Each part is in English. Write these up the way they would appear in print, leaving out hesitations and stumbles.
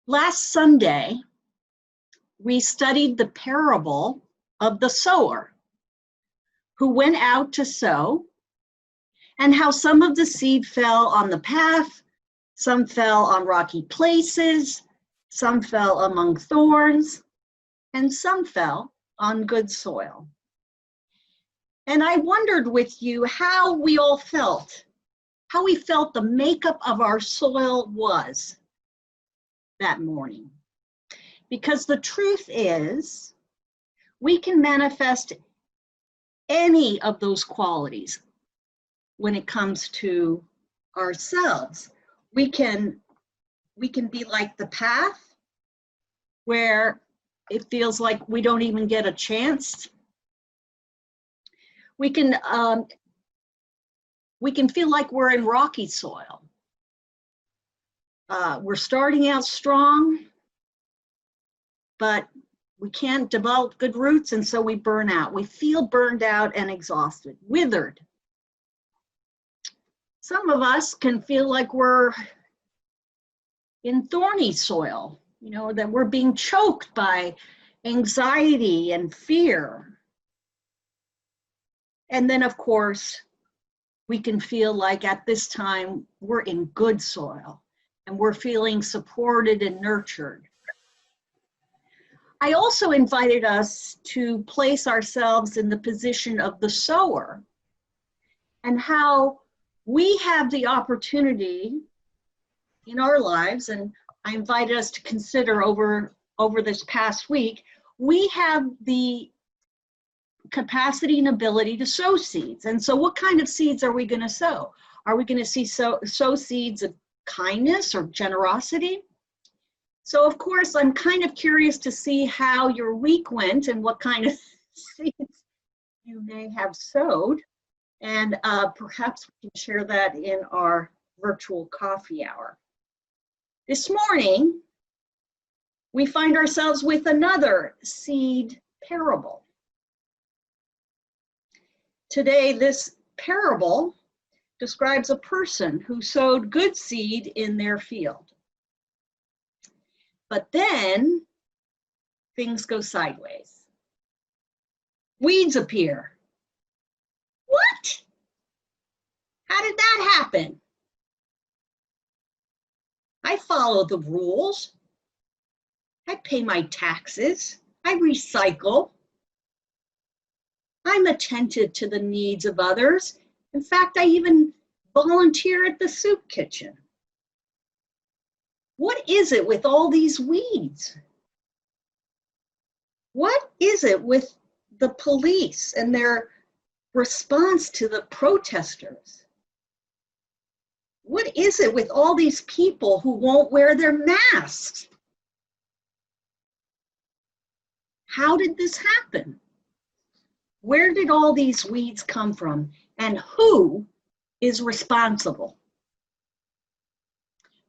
Last Sunday, we studied the parable of the sower who went out to sow, and how some of the seed fell on the path, some fell on rocky places, some fell among thorns, and some fell on good soil. And I wondered with you how we all felt, how we felt the makeup of our soil was that morning. Because the truth is, we can manifest any of those qualities when it comes to ourselves. We can be like the path, where it feels like we don't even get a chance. We can feel like we're in rocky soil. We're starting out strong, but we can't develop good roots, and so we burn out. We feel burned out and exhausted, withered. Some of us can feel like we're in thorny soil, that we're being choked by anxiety and fear. And then, of course, we can feel like at this time we're in good soil and we're feeling supported and nurtured. I also invited us to place ourselves in the position of the sower and how we have the opportunity in our lives, and I invited us to consider over this past week, we have the capacity and ability to sow seeds. And so what kind of seeds are we going to sow? Are we going to sow seeds of kindness or generosity? So of course, I'm kind of curious to see how your week went and what kind of seeds you may have sowed. And perhaps we can share that in our virtual coffee hour. This morning, we find ourselves with another seed parable. Today, this parable describes a person who sowed good seed in their field. But then, things go sideways. Weeds appear. What? How did that happen? I follow the rules. I pay my taxes. I recycle. I'm attentive to the needs of others. In fact, I even volunteer at the soup kitchen. What is it with all these weeds? What is it with the police and their response to the protesters? What is it with all these people who won't wear their masks? How did this happen? Where did all these weeds come from? And who is responsible?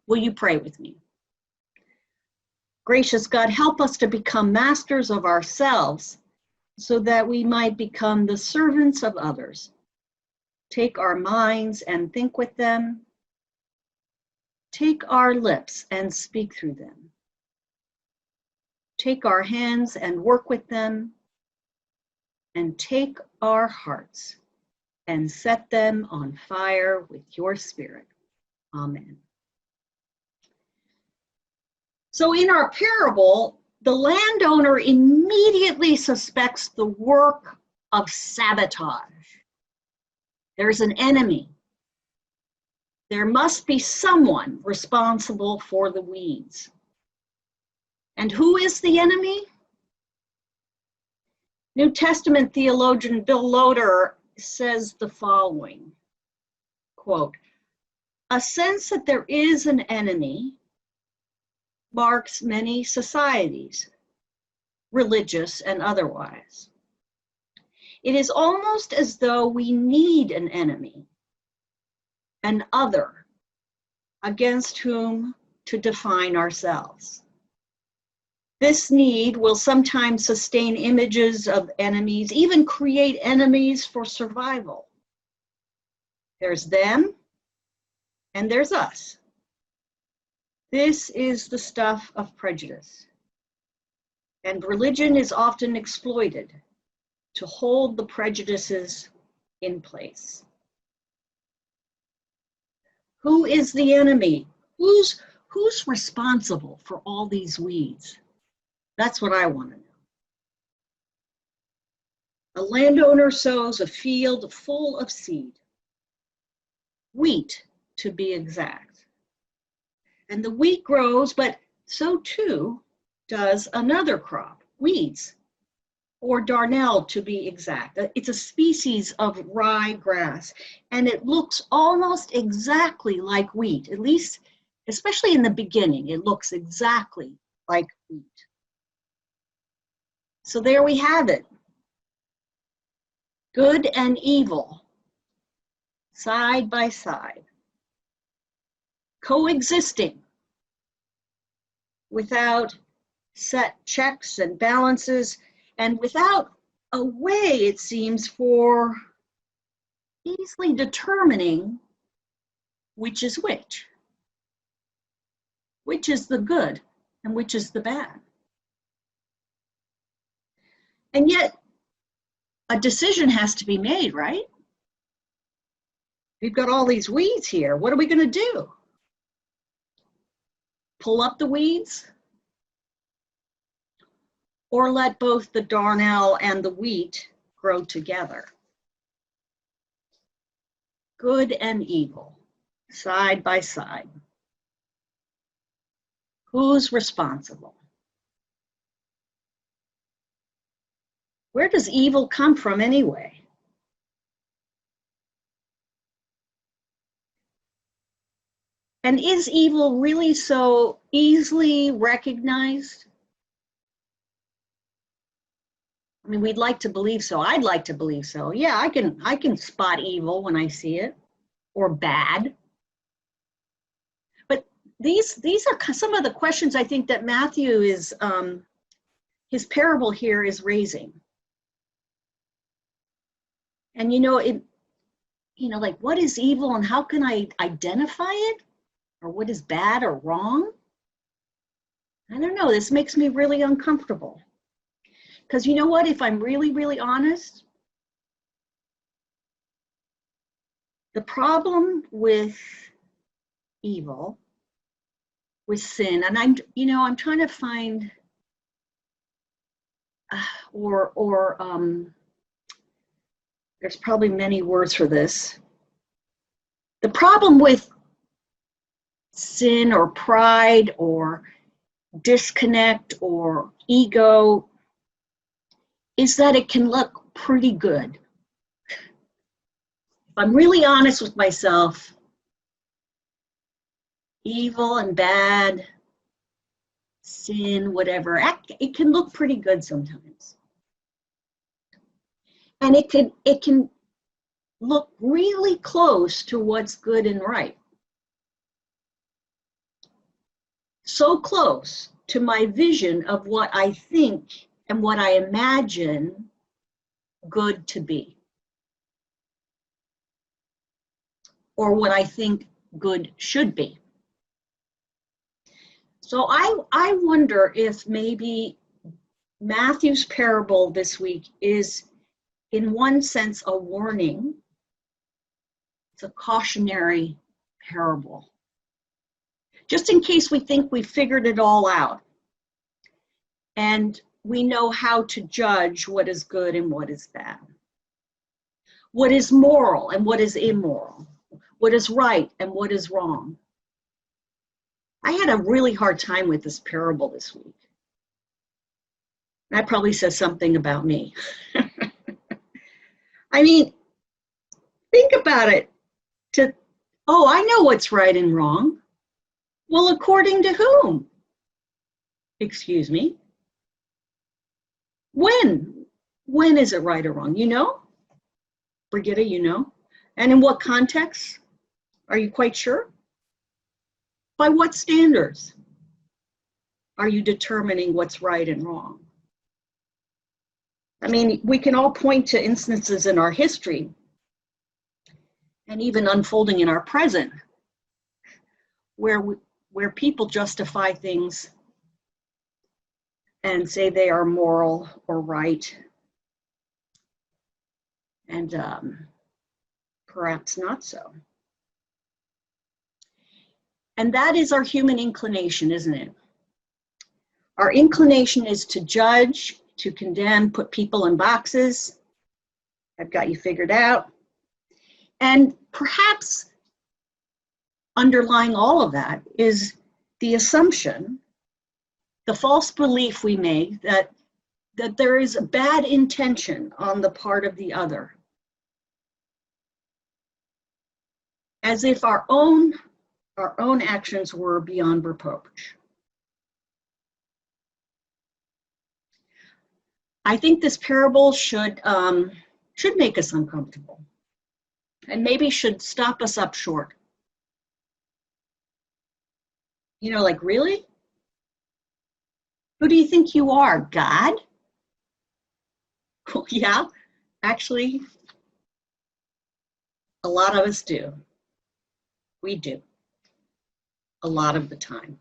Will you pray with me? Gracious God, help us to become masters of ourselves so that we might become the servants of others. Take our minds and think with them. Take our lips and speak through them. Take our hands and work with them. And take our hearts and set them on fire with your Spirit. Amen. So in our parable, the landowner immediately suspects the work of sabotage. There's an enemy. There must be someone responsible for the weeds. And who is the enemy? New Testament theologian Bill Loader says the following, quote, "A sense that there is an enemy marks many societies, religious and otherwise. It is almost as though we need an enemy, an other, against whom to define ourselves. This need will sometimes sustain images of enemies, even create enemies for survival. There's them, and there's us. This is the stuff of prejudice. And religion is often exploited to hold the prejudices in place. Who is the enemy? Who's responsible for all these weeds? That's what I want to know. A landowner sows a field full of seed, wheat to be exact. And the wheat grows, but so too does another crop, weeds, or darnel to be exact. It's a species of rye grass, and it looks almost exactly like wheat, at least, especially in the beginning, it looks exactly like wheat. So there we have it. Good and evil, side by side, coexisting without set checks and balances, and without a way, it seems, for easily determining which is which is the good and which is the bad. And yet, a decision has to be made, right? We've got all these weeds here. What are we going to do? Pull up the weeds? Or let both the darnel and the wheat grow together? Good and evil, side by side. Who's responsible? Where does evil come from anyway? And is evil really so easily recognized? I mean, we'd like to believe so. I'd like to believe so. Yeah, I can spot evil when I see it, or bad. But these are some of the questions I think that Matthew is, his parable here is raising. And like, what is evil and how can I identify it? Or what is bad or wrong? I don't know, this makes me really uncomfortable. Because you know what, if I'm really, really honest, the problem with evil, with sin, and I'm trying to find, there's probably many words for this. The problem with sin or pride or disconnect or ego is that it can look pretty good. If I'm really honest with myself, evil and bad, sin, whatever, it can look pretty good sometimes. And it can look really close to what's good and right. So close to my vision of what I think and what I imagine good to be, or what I think good should be. So I wonder if maybe Matthew's parable this week is, in one sense, a warning. It's a cautionary parable. Just in case we think we figured it all out and we know how to judge what is good and what is bad, what is moral and what is immoral, what is right and what is wrong. I had a really hard time with this parable this week. That probably says something about me. I mean, think about it. I know what's right and wrong. Well, according to whom? Excuse me. When? When is it right or wrong? You know? Brigitta, you know? And in what context? Are you quite sure? By what standards are you determining what's right and wrong? I mean, we can all point to instances in our history and even unfolding in our present where where people justify things and say they are moral or right, and perhaps not so. And that is our human inclination, isn't it? Our inclination is to judge, to condemn, put people in boxes. I've got you figured out. And perhaps underlying all of that is the assumption, the false belief we make that there is a bad intention on the part of the other. As if our own actions were beyond reproach. I think this parable should make us uncomfortable, and maybe should stop us up short. You know, like, really? Who do you think you are, God? Well, yeah, actually, a lot of us do. We do. A lot of the time.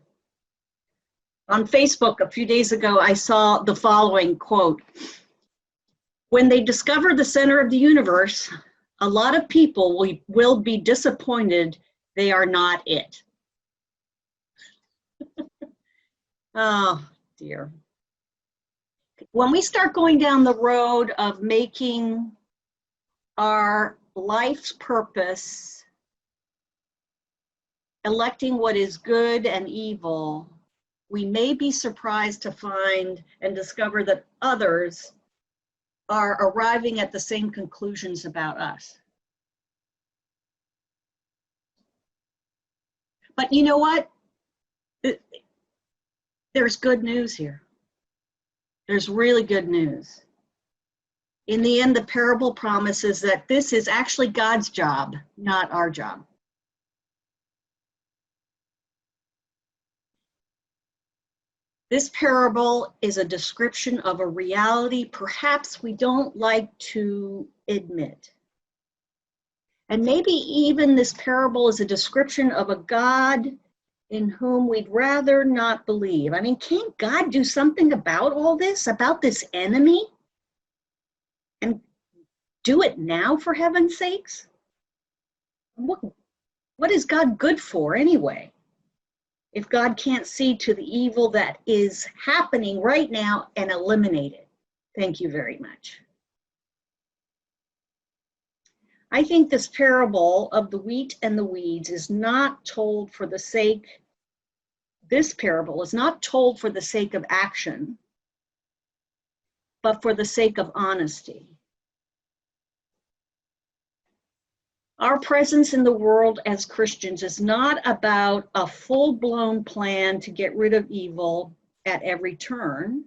On Facebook a few days ago, I saw the following quote: "When they discover the center of the universe, a lot of people will be disappointed they are not it." Oh, dear. When we start going down the road of making our life's purpose, electing what is good and evil, we may be surprised to find and discover that others are arriving at the same conclusions about us. But you know what? There's good news here. There's really good news. In the end, the parable promises that this is actually God's job, not our job. This parable is a description of a reality perhaps we don't like to admit. And maybe even this parable is a description of a God in whom we'd rather not believe. I mean, can't God do something about all this, about this enemy? And do it now, for heaven's sakes? What is God good for anyway? If God can't see to the evil that is happening right now and eliminate it. Thank you very much. I think this parable of the wheat and the weeds is not told for the sake, this parable is not told for the sake of action, but for the sake of honesty. Our presence in the world as Christians is not about a full-blown plan to get rid of evil at every turn.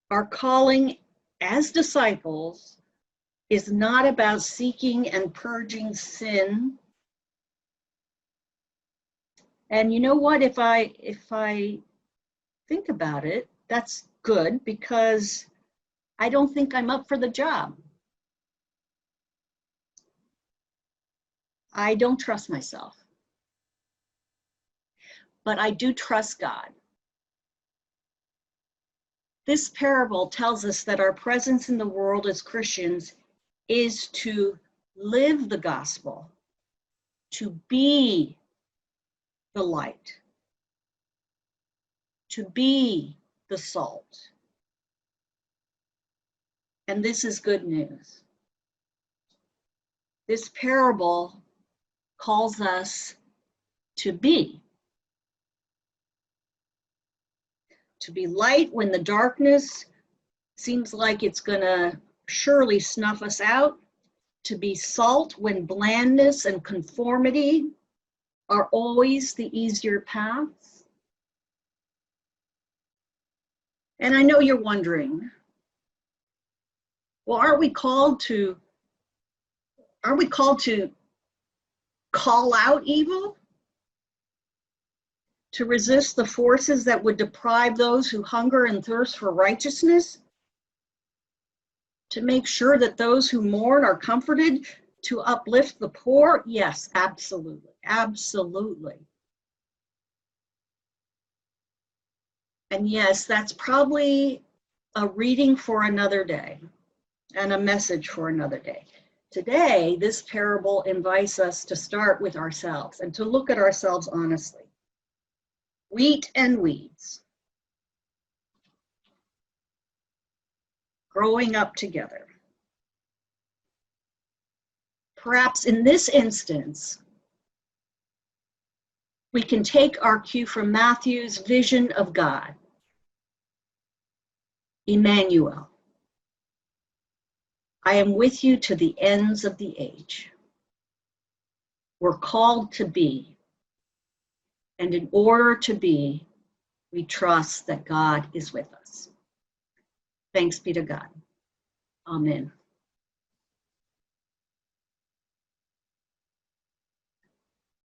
Our calling as disciples is not about seeking and purging sin. And you know what? If I think about it, that's good, because I don't think I'm up for the job. I don't trust myself, but I do trust God. This parable tells us that our presence in the world as Christians is to live the gospel, to be the light, to be the salt. And this is good news. This parable calls us to be light when the darkness seems like it's gonna surely snuff us out, to be salt when blandness and conformity are always the easier paths. And I know you're wondering, well, aren't we called to call out evil? To resist the forces that would deprive those who hunger and thirst for righteousness? To make sure that those who mourn are comforted? to uplift the poor? Yes, absolutely, absolutely. And yes, that's probably a reading for another day and a message for another day. Today, this parable invites us to start with ourselves and to look at ourselves honestly. Wheat and weeds, growing up together. Perhaps in this instance, we can take our cue from Matthew's vision of God, Emmanuel. I am with you to the ends of the age. We're called to be, and in order to be, we trust that God is with us. Thanks be to God. Amen.